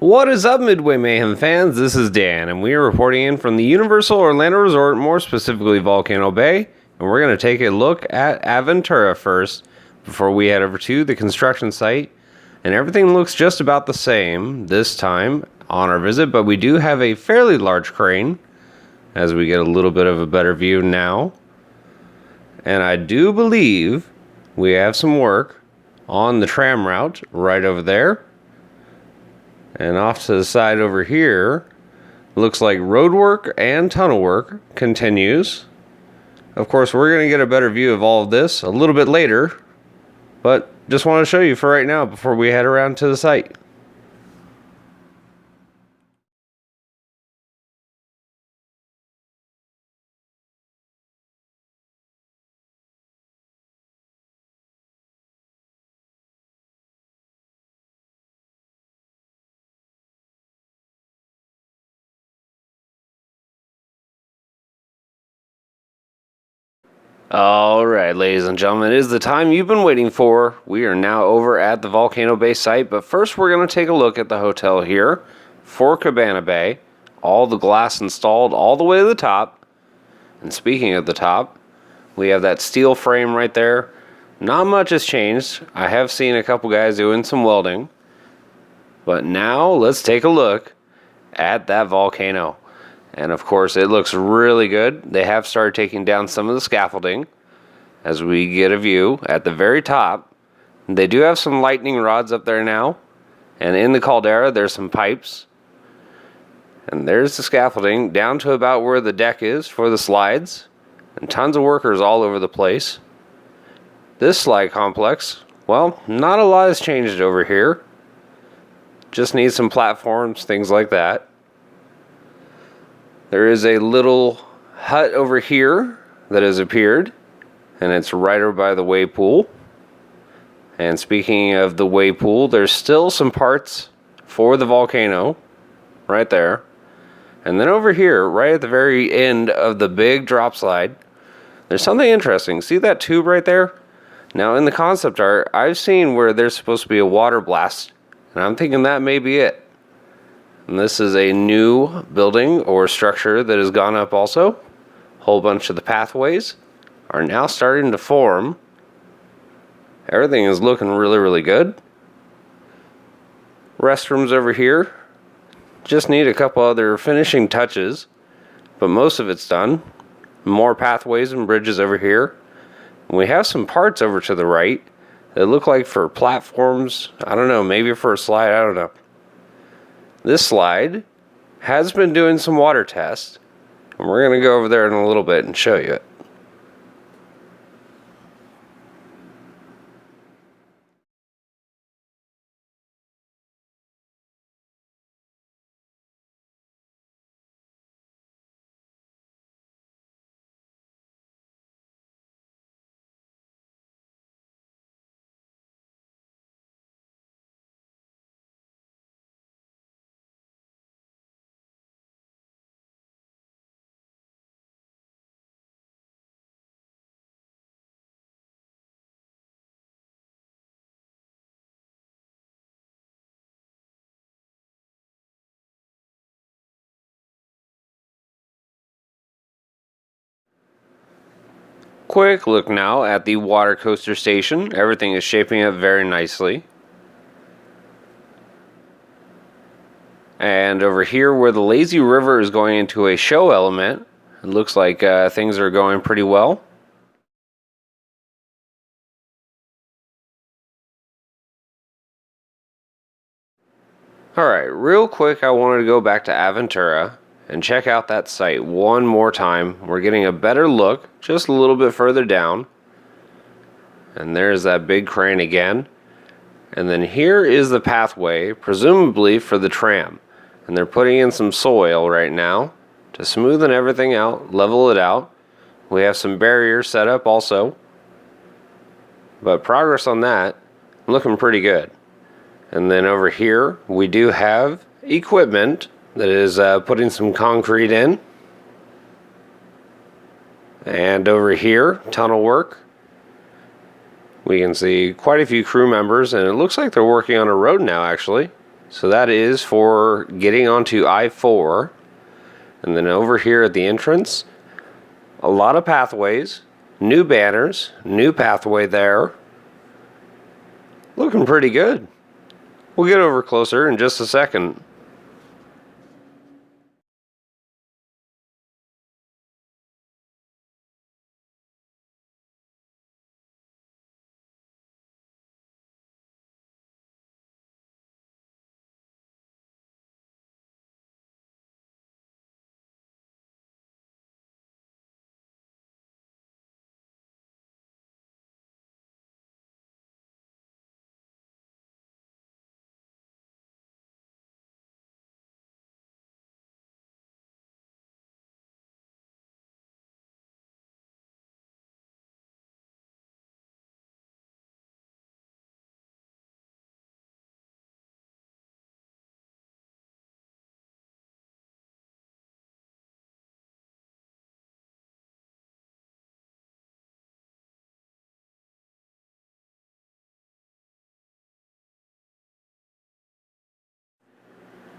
What is up, Midway Mayhem fans? This is Dan, and we are reporting in from the Universal Orlando Resort, more specifically Volcano Bay, and we're going to take a look at Aventura first before we head over to the construction site. And everything looks just about the same this time on our visit, but we do have a fairly large crane as we get a little bit of a better view now. And I do believe we have some work on the tram route right over there. And off to the side over here, looks like road work and tunnel work continues. Of course, we're going to get a better view of all of this a little bit later, but just want to show you for right now before we head around to the site. Alright, ladies and gentlemen, it is the time you've been waiting for. We are now over at the Volcano Bay site, but first we're going to take a look at the hotel here for Cabana Bay. All the glass installed all the way to the top. And speaking of the top, we have that steel frame right there. Not much has changed. I have seen a couple guys doing some welding. But now let's take a look at that volcano. And of course, it looks really good. They have started taking down some of the scaffolding as we get a view at the very top. They do have some lightning rods up there now. And in the caldera, there's some pipes. And there's the scaffolding down to about where the deck is for the slides. And tons of workers all over the place. This slide complex, well, not a lot has changed over here. Just needs some platforms, things like that. There is a little hut over here that has appeared, and it's right over by the wave pool. And speaking of the wave pool, there's still some parts for the volcano right there. And then over here, right at the very end of the big drop slide, there's something interesting. See that tube right there? Now in the concept art, I've seen where there's supposed to be a water blast, and I'm thinking that may be it. And this is a new building or structure that has gone up also. A whole bunch of the pathways are now starting to form. Everything is looking really, really good. Restrooms over here. Just need a couple other finishing touches, but most of it's done. More pathways and bridges over here. And we have some parts over to the right that look like for platforms. I don't know, maybe for a slide, I don't know. This slide has been doing some water tests, and we're going to go over there in a little bit and show you it. Quick look now at the water coaster station. Everything is shaping up very nicely. And over here where the lazy river is going into a show element, it looks like things are going pretty well. Alright, real quick I wanted to go back to Aventura and check out that site one more time. We're getting a better look just a little bit further down. And there's that big crane again. And then here is the pathway, presumably for the tram. And they're putting in some soil right now to smoothen everything out, level it out. We have some barriers set up also. But progress on that, looking pretty good. And then over here, we do have equipment that is putting some concrete in. And over here, tunnel work. We can see quite a few crew members, and it looks like they're working on a road now, actually. So that is for getting onto I-4. And then over here at the entrance, a lot of pathways, new banners, new pathway there. Looking pretty good. We'll get over closer in just a second.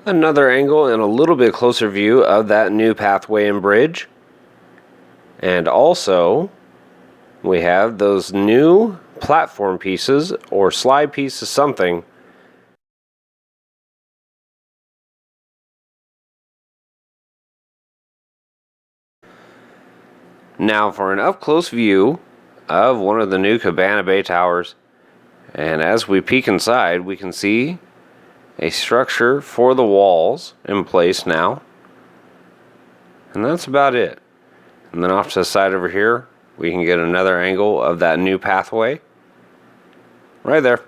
Another angle and a little bit closer view of that new pathway and bridge. And also, we have those new platform pieces or slide pieces, something. Now for an up-close view of one of the new Cabana Bay towers. And as we peek inside, we can see a structure for the walls in place now. And that's about it. And then off to the side over here, we can get another angle of that new pathway. Right there.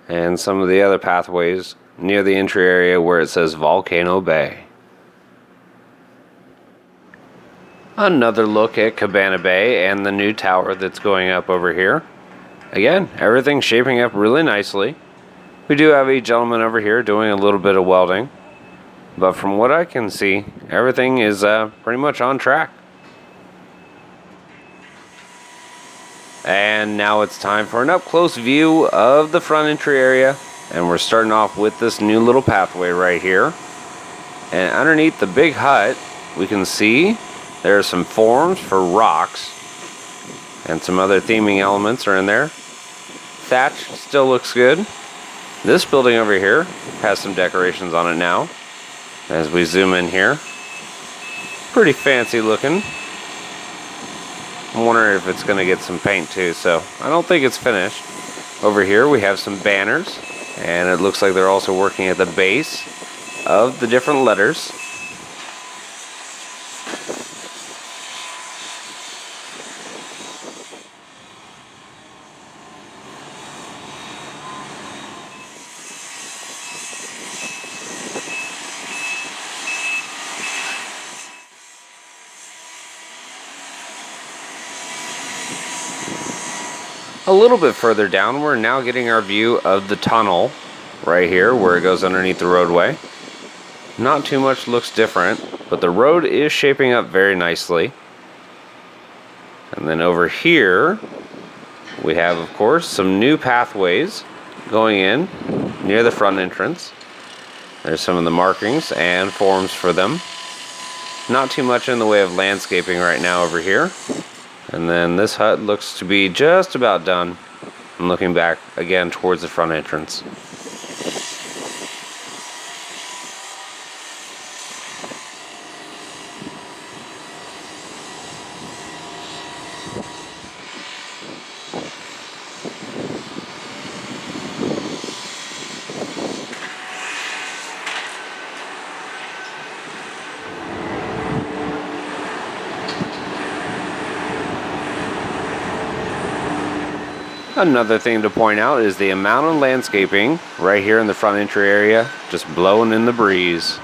And some of the other pathways near the entry area where it says Volcano Bay. Another look at Cabana Bay and the new tower that's going up over here. Again, everything's shaping up really nicely. We do have a gentleman over here doing a little bit of welding, but from what I can see, everything is pretty much on track. And now it's time for an up-close view of the front entry area, and we're starting off with this new little pathway right here. And underneath the big hut, we can see there are some forms for rocks, and some other theming elements are in there. Thatch still looks good. This building over here has some decorations on it now. As we zoom in here, pretty fancy looking. I'm wondering if it's going to get some paint too, so I don't think it's finished. Over here we have some banners, and it looks like they're also working at the base of the different letters. A little bit further down, we're now getting our view of the tunnel right here where it goes underneath the roadway. Not too much looks different, but the road is shaping up very nicely. And then over here, we have, of course, some new pathways going in near the front entrance. There's some of the markings and forms for them. Not too much in the way of landscaping right now over here. And then this hut looks to be just about done. I'm looking back again towards the front entrance. Another thing to point out is the amount of landscaping right here in the front entry area, just blowing in the breeze.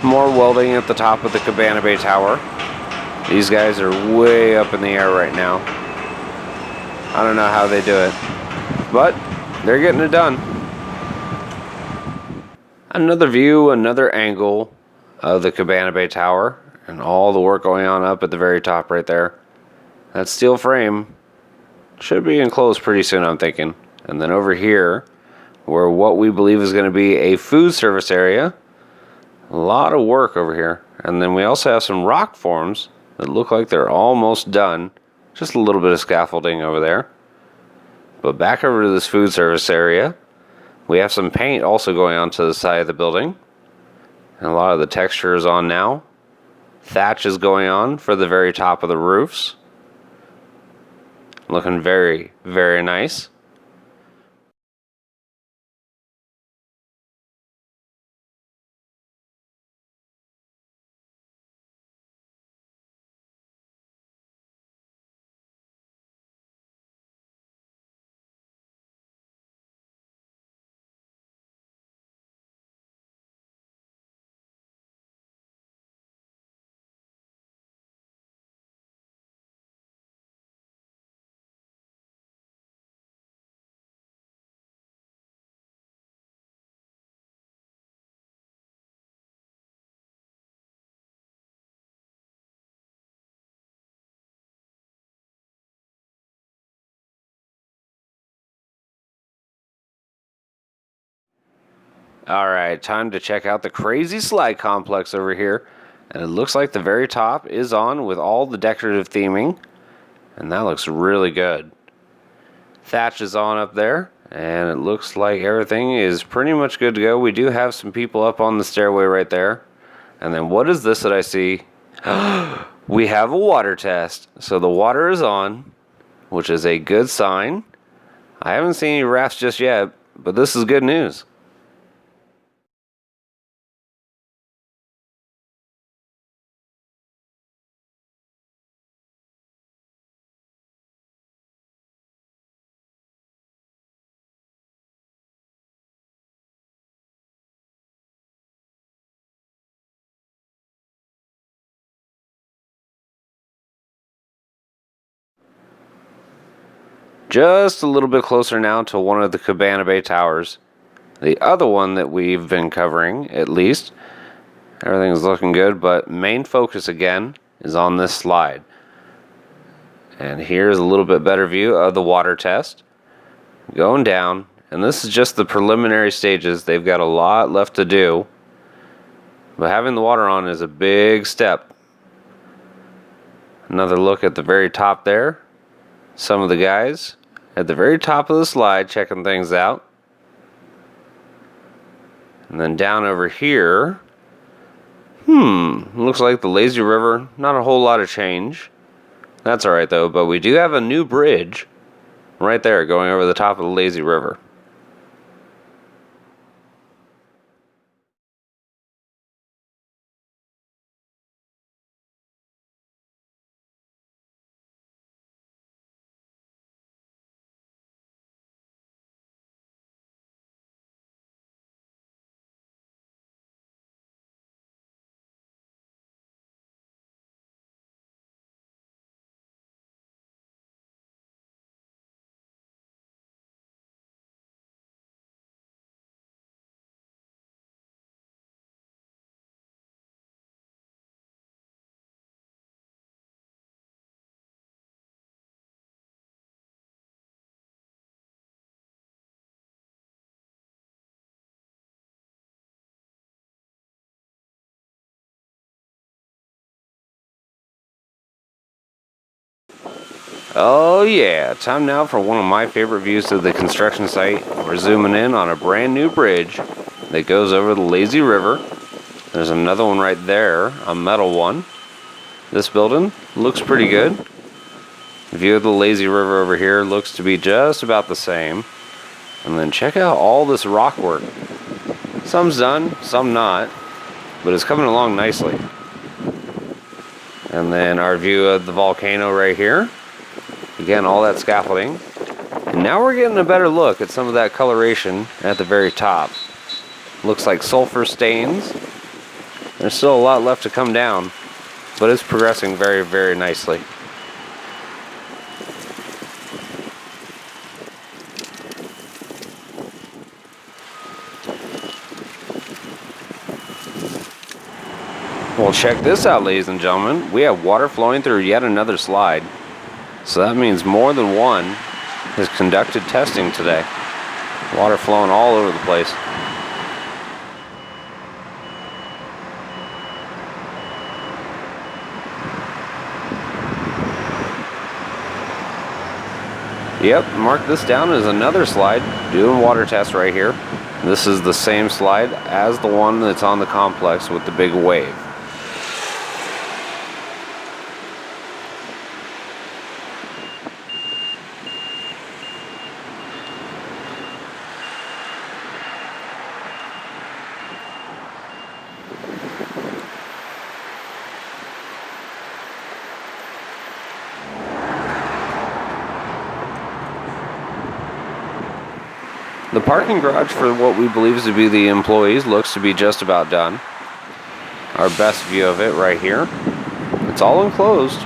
More welding at the top of the Cabana Bay Tower. These guys are way up in the air right now. I don't know how they do it, but they're getting it done. Another view, another angle of the Cabana Bay Tower and all the work going on up at the very top right there. That steel frame should be enclosed pretty soon, I'm thinking. And then over here, where what we believe is going to be a food service area. A lot of work over here. And then we also have some rock forms that look like they're almost done. Just a little bit of scaffolding over there. But back over to this food service area, we have some paint also going on to the side of the building. And a lot of the texture is on now. Thatch is going on for the very top of the roofs. Looking very, very nice. Alright, time to check out the crazy slide complex over here. And it looks like the very top is on with all the decorative theming. And that looks really good. Thatch is on up there. And it looks like everything is pretty much good to go. We do have some people up on the stairway right there. And then what is this that I see? We have a water test. So the water is on, which is a good sign. I haven't seen any rafts just yet, but this is good news. Just a little bit closer now to one of the Cabana Bay towers. The other one that we've been covering, at least. Everything's looking good, but main focus again is on this slide. And here's a little bit better view of the water test. Going down, and this is just the preliminary stages. They've got a lot left to do. But having the water on is a big step. Another look at the very top there. Some of the guys at the very top of the slide checking things out. And then down over here, looks like the lazy river, not a whole lot of change. That's alright though, but we do have a new bridge right there going over the top of the lazy river. Oh yeah, time now for one of my favorite views of the construction site. We're zooming in on a brand new bridge that goes over the lazy river. There's another one right there, a metal one. This building looks pretty good. The view of the lazy river over here looks to be just about the same. And then check out all this rock work. Some's done, some not, but it's coming along nicely. And then our view of the volcano right here. Again, all that scaffolding. And now we're getting a better look at some of that coloration at the very top. Looks like sulfur stains. There's still a lot left to come down, but it's progressing very, very nicely. Well, check this out, ladies and gentlemen. We have water flowing through yet another slide. So that means more than one has conducted testing today. Water flowing all over the place. Yep, mark this down as another slide. Doing water test right here. This is the same slide as the one that's on the complex with the big wave. The parking garage for what we believe to be the employees looks to be just about done. Our best view of it right here. It's all enclosed.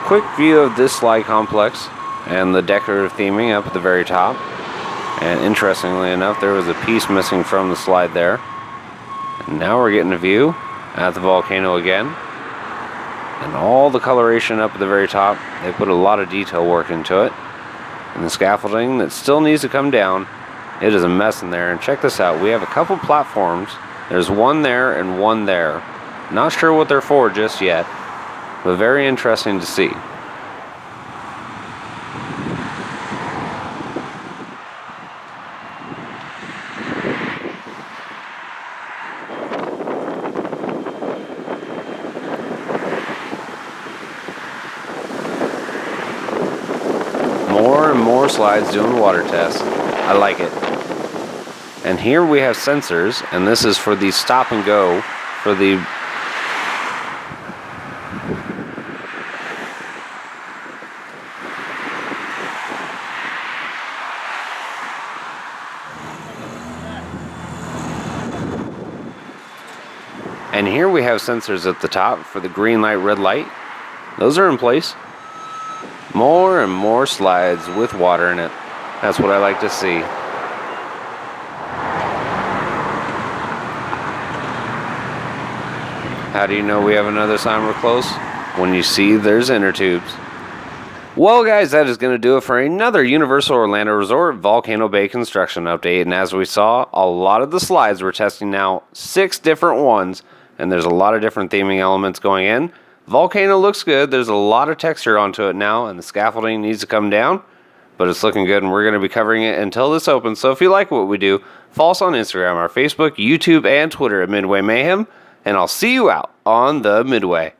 Quick view of this slide complex and the decorative theming up at the very top. And interestingly enough, there was a piece missing from the slide there. And now we're getting a view at the volcano again. And all the coloration up at the very top, they put a lot of detail work into it. And the scaffolding that still needs to come down, it is a mess in there. And check this out, we have a couple platforms. There's one there and one there. Not sure what they're for just yet, but very interesting to see. More and more slides doing water tests. I like it. And here we have sensors, and this is for the stop and go for the And here we have sensors at the top for the green light, red light. Those are in place. More and more slides with water in it. That's what I like to see. How do you know we have another sign we're close? When you see there's inner tubes. Well guys, that is going to do it for another Universal Orlando Resort Volcano Bay construction update. And as we saw, a lot of the slides we're testing now, 6 different ones. And there's a lot of different theming elements going in. Volcano looks good. There's a lot of texture onto it now, and the scaffolding needs to come down. But it's looking good, and we're going to be covering it until this opens. So if you like what we do, follow us on Instagram, our Facebook, YouTube, and Twitter at Midway Mayhem. And I'll see you out on the Midway.